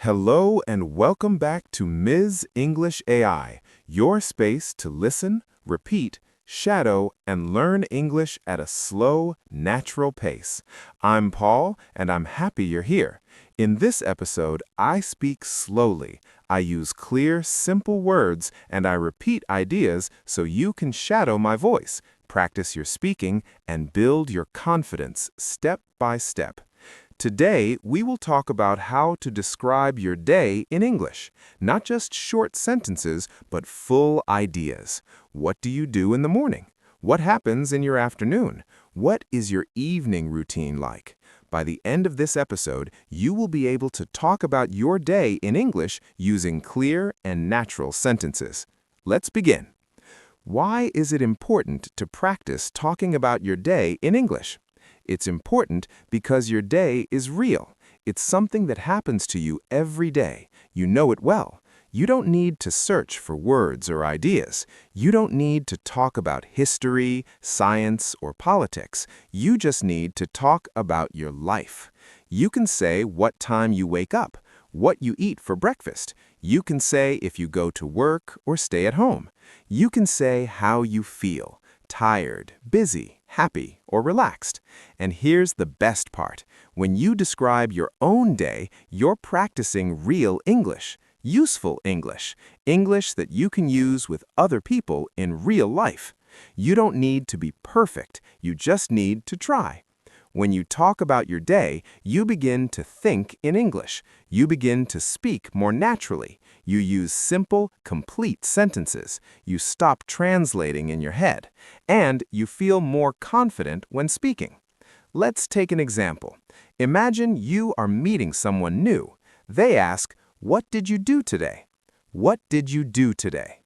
Hello and welcome back to Ms. English AI, your space to listen, repeat, shadow, and learn English at a slow, natural pace. I'm Paul, and I'm happy you're here. In this episode, I speak slowly. I use clear, simple words, and I repeat ideas so you can shadow my voice, practice your speaking, and build your confidence step by step. Today, we will talk about how to describe your day in English. Not just short sentences, but full ideas. What do you do in the morning? What happens in your afternoon? What is your evening routine like? By the end of this episode, you will be able to talk about your day in English using clear and natural sentences. Let's begin. Why is it important to practice talking about your day in English? It's important because your day is real. It's something that happens to you every day. You know it well. You don't need to search for words or ideas. You don't need to talk about history, science, or politics. You just need to talk about your life. You can say what time you wake up, what you eat for breakfast. You can say if you go to work or stay at home. You can say how you feel, tired, busy, happy, or relaxed. And here's the best part. When you describe your own day, you're practicing real English, useful English, English that you can use with other people in real life. You don't need to be perfect, you just need to try. When you talk about your day, you begin to think in English. You begin to speak more naturally. You use simple, complete sentences. You stop translating in your head. And you feel more confident when speaking. Let's take an example. Imagine you are meeting someone new. They ask, "What did you do today?" What did you do today?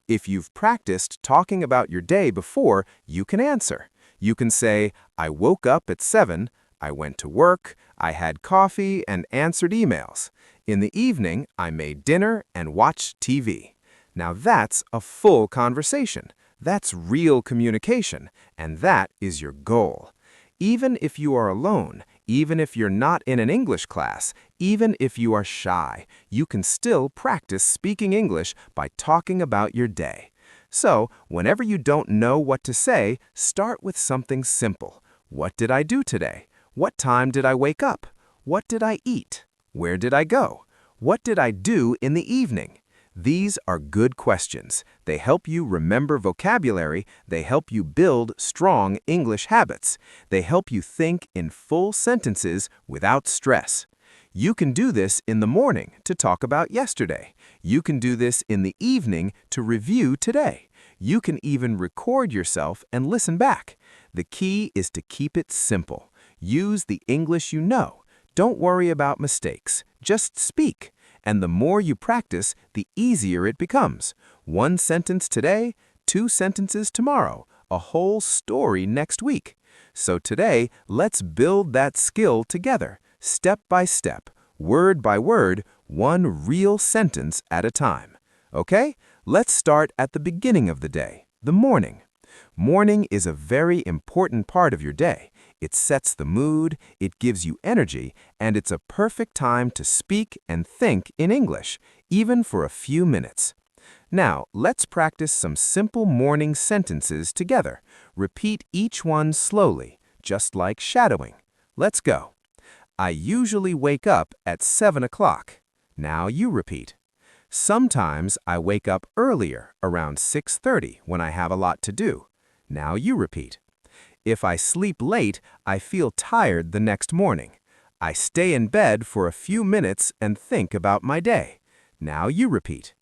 If you've practiced talking about your day before, you can answer. You can say, "I woke up at 7, I went to work, I had coffee and answered emails. In the evening, I made dinner and watched TV." Now that's a full conversation. That's real communication, and that is your goal. Even if you are alone, even if you're not in an English class, even if you are shy, you can still practice speaking English by talking about your day. So, whenever you don't know what to say, start with something simple. What did I do today? What time did I wake up? What did I eat? Where did I go? What did I do in the evening? These are good questions. They help you remember vocabulary. They help you build strong English habits. They help you think in full sentences without stress. You can do this in the morning to talk about yesterday. You can do this in the evening to review today. You can even record yourself and listen back. The key is to keep it simple. Use the English you know. Don't worry about mistakes. Just speak. And the more you practice, the easier it becomes. One sentence today, 2 sentences tomorrow, a whole story next week. So today, let's build that skill together. Step by step, word by word, one real sentence at a time. Okay? Let's start at the beginning of the day, the morning. Morning is a very important part of your day. It sets the mood, it gives you energy, and it's a perfect time to speak and think in English, even for a few minutes. Now, let's practice some simple morning sentences together. Repeat each one slowly, just like shadowing. Let's go. I usually wake up at 7 o'clock. Now you repeat. Sometimes I wake up earlier, around 6:30, when I have a lot to do. Now you repeat. If I sleep late, I feel tired the next morning. I stay in bed for a few minutes and think about my day. Now you repeat.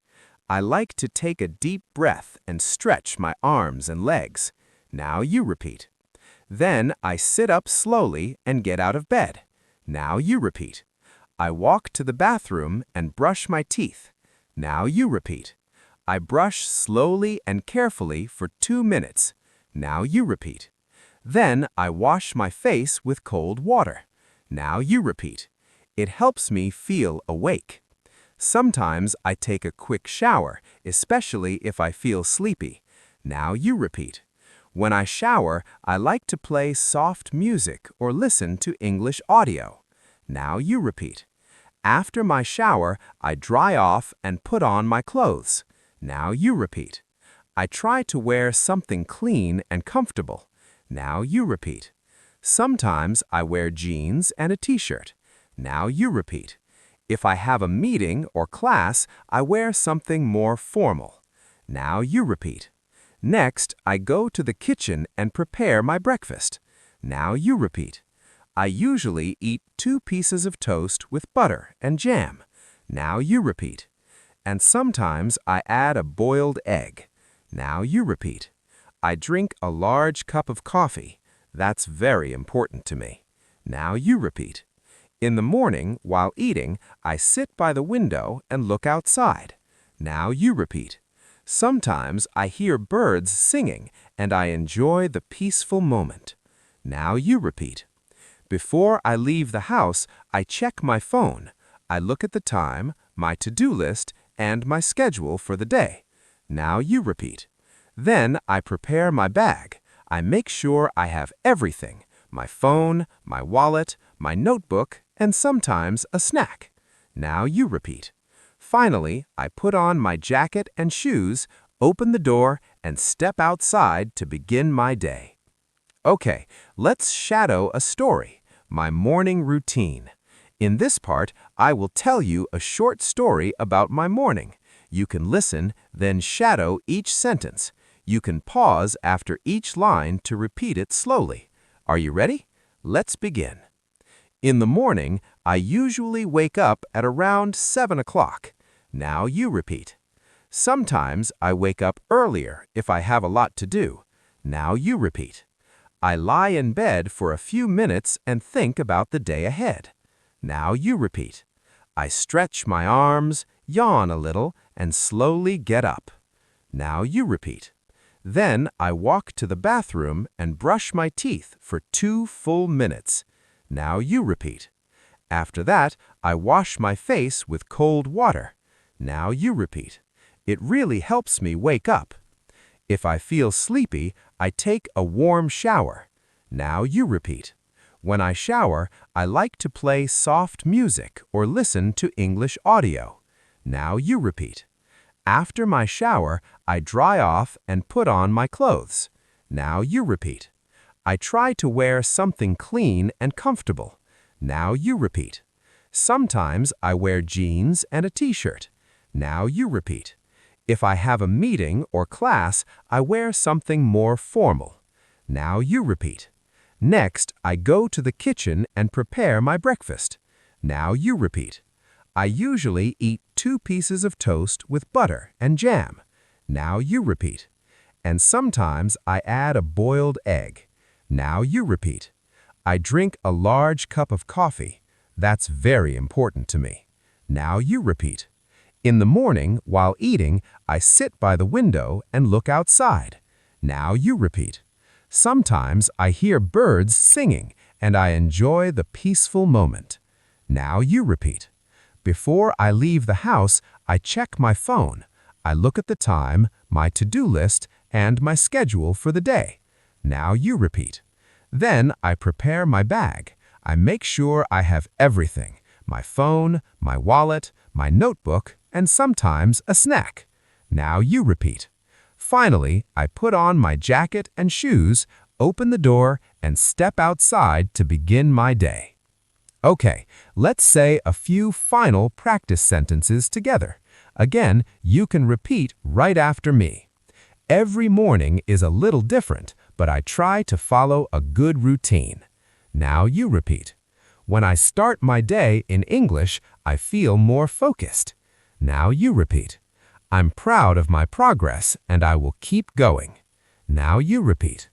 I like to take a deep breath and stretch my arms and legs. Now you repeat. Then I sit up slowly and get out of bed. Now you repeat. I walk to the bathroom and brush my teeth. Now you repeat. I brush slowly and carefully for 2 minutes. Now you repeat. Then I wash my face with cold water. Now you repeat. It helps me feel awake. Sometimes I take a quick shower, especially if I feel sleepy. Now you repeat. When I shower, I like to play soft music or listen to English audio. Now you repeat. After my shower, I dry off and put on my clothes. Now you repeat. I try to wear something clean and comfortable. Now you repeat. Sometimes I wear jeans and a t-shirt. Now you repeat. If I have a meeting or class, I wear something more formal. Now you repeat. Next, I go to the kitchen and prepare my breakfast. Now you repeat. I usually eat 2 pieces of toast with butter and jam. Now you repeat. And sometimes I add a boiled egg. Now you repeat. I drink a large cup of coffee. That's very important to me. Now you repeat. In the morning, while eating, I sit by the window and look outside. Now you repeat. Sometimes I hear birds singing and I enjoy the peaceful moment. Now you repeat. Before I leave the house, I check my phone. I look at the time, my to-do list, and my schedule for the day. Now you repeat. Then I prepare my bag. I make sure I have everything: my phone, my wallet, my notebook, and sometimes a snack. Now you repeat. Finally, I put on my jacket and shoes, open the door, and step outside to begin my day. Okay, let's shadow a story, my morning routine. In this part, I will tell you a short story about my morning. You can listen, then shadow each sentence. You can pause after each line to repeat it slowly. Are you ready? Let's begin. In the morning, I usually wake up at around 7 o'clock. Now you repeat. Sometimes I wake up earlier if I have a lot to do. Now you repeat. I lie in bed for a few minutes and think about the day ahead. Now you repeat. I stretch my arms, yawn a little, and slowly get up. Now you repeat. Then I walk to the bathroom and brush my teeth for 2 full minutes. Now you repeat. After that, I wash my face with cold water. Now you repeat. It really helps me wake up. If I feel sleepy, I take a warm shower. Now you repeat. When I shower, I like to play soft music or listen to English audio. Now you repeat. After my shower, I dry off and put on my clothes. Now you repeat. I try to wear something clean and comfortable. Now you repeat. Sometimes I wear jeans and a t-shirt. Now you repeat. If I have a meeting or class, I wear something more formal. Now you repeat. Next, I go to the kitchen and prepare my breakfast. Now you repeat. I usually eat 2 pieces of toast with butter and jam. Now you repeat. And sometimes I add a boiled egg. Now you repeat. I drink a large cup of coffee. That's very important to me. Now you repeat. In the morning, while eating, I sit by the window and look outside. Now you repeat. Sometimes I hear birds singing and I enjoy the peaceful moment. Now you repeat. Before I leave the house, I check my phone. I look at the time, my to-do list, and my schedule for the day. Now you repeat. Then I prepare my bag. I make sure I have everything: my phone, my wallet, my notebook, and sometimes a snack. Now you repeat. Finally, I put on my jacket and shoes, open the door, and step outside to begin my day. Okay, let's say a few final practice sentences together. Again, you can repeat right after me. Every morning is a little different, but I try to follow a good routine. Now you repeat. When I start my day in English, I feel more focused. Now you repeat. I'm proud of my progress and I will keep going. Now you repeat.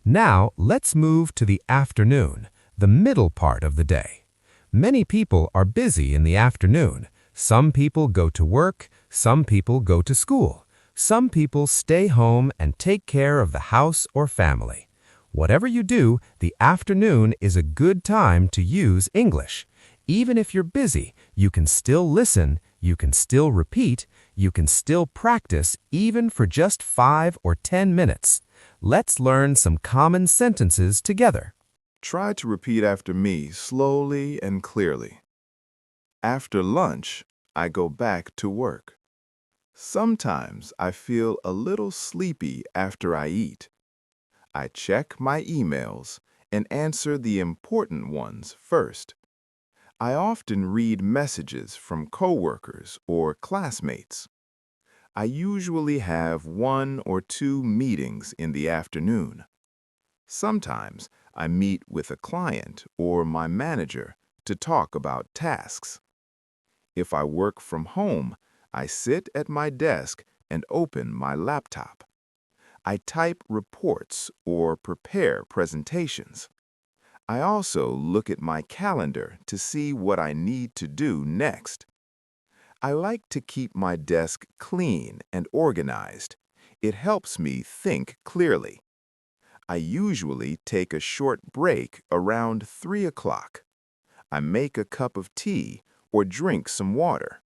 Now let's move to the afternoon, the middle part of the day. Many people are busy in the afternoon. Some people go to work, some people go to school. Some people stay home and take care of the house or family. Whatever you do, the afternoon is a good time to use English. Even if you're busy, you can still listen, you can still repeat, you can still practice even for just 5 or 10 minutes. Let's learn some common sentences together. Try to repeat after me slowly and clearly. After lunch, I go back to work. Sometimes I feel a little sleepy after I eat. I check my emails and answer the important ones first. I often read messages from coworkers or classmates. I usually have 1 or 2 meetings in the afternoon. Sometimes I meet with a client or my manager to talk about tasks. If I work from home, I sit at my desk and open my laptop. I type reports or prepare presentations. I also look at my calendar to see what I need to do next. I like to keep my desk clean and organized. It helps me think clearly. I usually take a short break around 3 o'clock. I make a cup of tea or drink some water.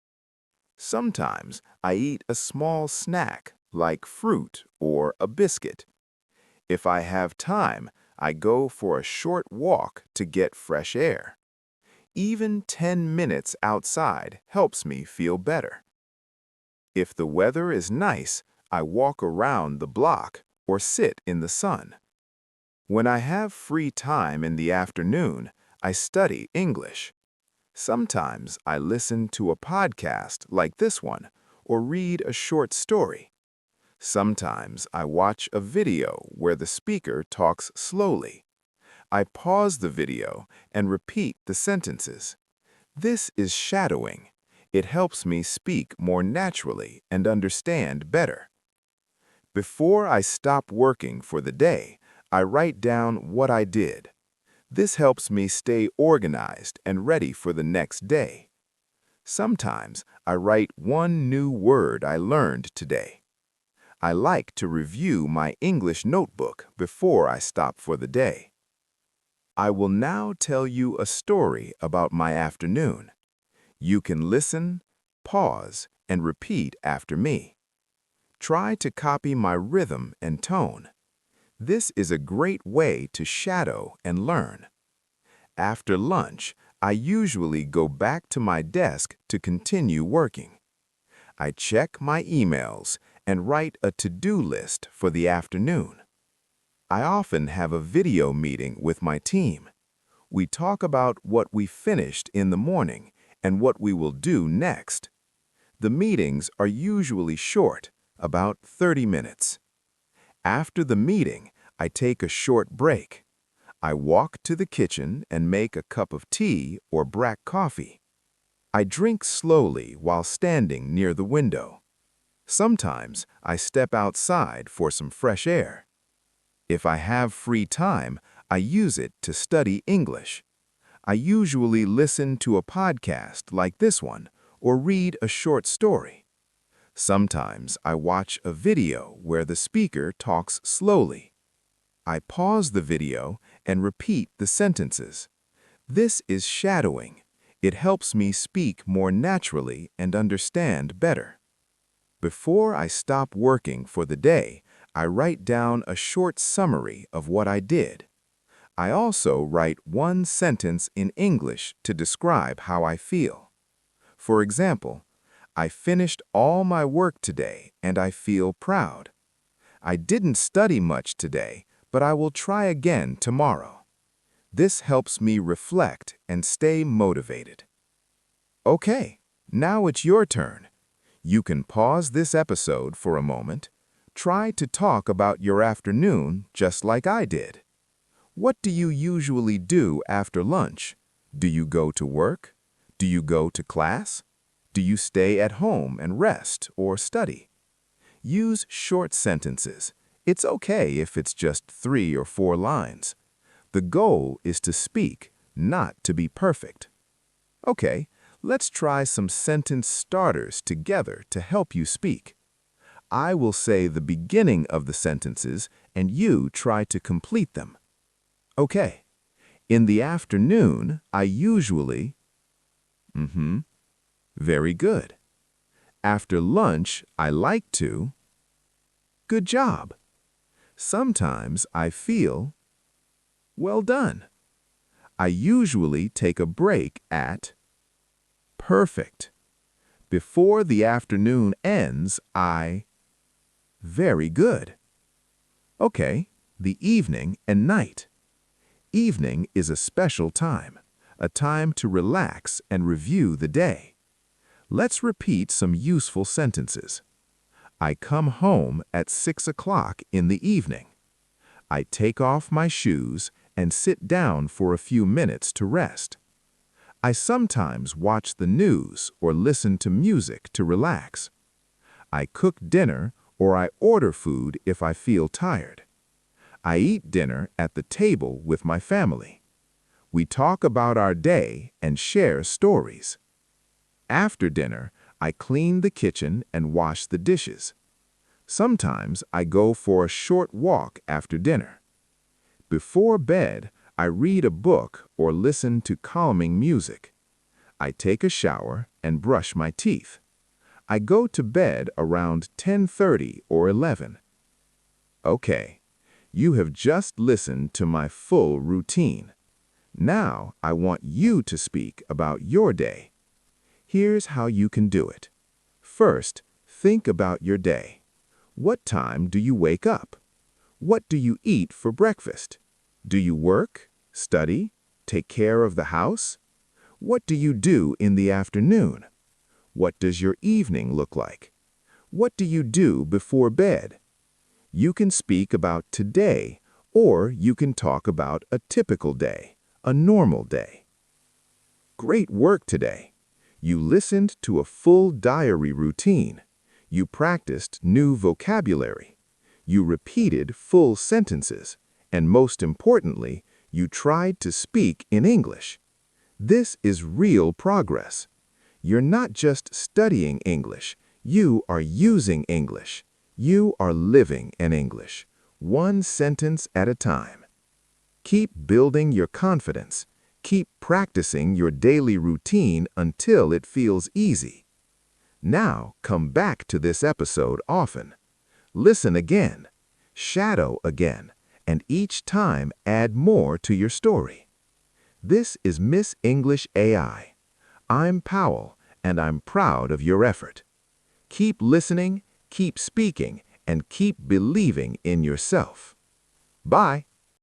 Sometimes I eat a small snack like fruit or a biscuit. If I have time, I go for a short walk to get fresh air. Even 10 minutes outside helps me feel better. If the weather is nice, I walk around the block or sit in the sun. When I have free time in the afternoon, I study English. Sometimes I listen to a podcast like this one or read a short story. Sometimes I watch a video where the speaker talks slowly. I pause the video and repeat the sentences. This is shadowing. It helps me speak more naturally and understand better. Before I stop working for the day, I write down what I did. This helps me stay organized and ready for the next day. Sometimes I write one new word I learned today. I like to review my English notebook before I stop for the day. I will now tell you a story about my afternoon. You can listen, pause, and repeat after me. Try to copy my rhythm and tone. This is a great way to shadow and learn. After lunch, I usually go back to my desk to continue working. I check my emails and write a to-do list for the afternoon. I often have a video meeting with my team. We talk about what we finished in the morning and what we will do next. The meetings are usually short, about 30 minutes. After the meeting, I take a short break. I walk to the kitchen and make a cup of tea or black coffee. I drink slowly while standing near the window. Sometimes I step outside for some fresh air. If I have free time, I use it to study English. I usually listen to a podcast like this one or read a short story. Sometimes I watch a video where the speaker talks slowly. I pause the video and repeat the sentences. This is shadowing. It helps me speak more naturally and understand better. Before I stop working for the day, I write down a short summary of what I did. I also write one sentence in English to describe how I feel. For example, I finished all my work today and I feel proud. I didn't study much today, but I will try again tomorrow. This helps me reflect and stay motivated. Okay, now it's your turn. You can pause this episode for a moment. Try to talk about your afternoon just like I did. What do you usually do after lunch? Do you go to work? Do you go to class? Do you stay at home and rest or study? Use short sentences. It's okay if it's just 3 or 4 lines. The goal is to speak, not to be perfect. Okay, let's try some sentence starters together to help you speak. I will say the beginning of the sentences and you try to complete them. Okay, in the afternoon, I usually... Very good. After lunch, I like to... Good job. Sometimes I feel... Well done. I usually take a break at... Perfect. Before the afternoon ends, Very good. Okay, the evening and night. Evening is a special time, a time to relax and review the day. Let's repeat some useful sentences. I come home at 6 o'clock in the evening. I take off my shoes and sit down for a few minutes to rest. I sometimes watch the news or listen to music to relax. I cook dinner or I order food if I feel tired. I eat dinner at the table with my family. We talk about our day and share stories. After dinner, I clean the kitchen and wash the dishes. Sometimes I go for a short walk after dinner. Before bed, I read a book or listen to calming music. I take a shower and brush my teeth. I go to bed around 10:30 or 11. Okay, you have just listened to my full routine. Now I want you to speak about your day. Here's how you can do it. First, think about your day. What time do you wake up? What do you eat for breakfast? Do you work, study, take care of the house? What do you do in the afternoon? What does your evening look like? What do you do before bed? You can speak about today, or you can talk about a typical day, a normal day. Great work today. You listened to a full diary routine. You practiced new vocabulary. You repeated full sentences. And most importantly, you tried to speak in English. This is real progress. You're not just studying English, you are using English. You are living in English, one sentence at a time. Keep building your confidence. Keep practicing your daily routine until it feels easy. Now come back to this episode often. Listen again, shadow again, and each time add more to your story. This is Miss English AI. I'm Powell, and I'm proud of your effort. Keep listening, keep speaking, and keep believing in yourself. Bye.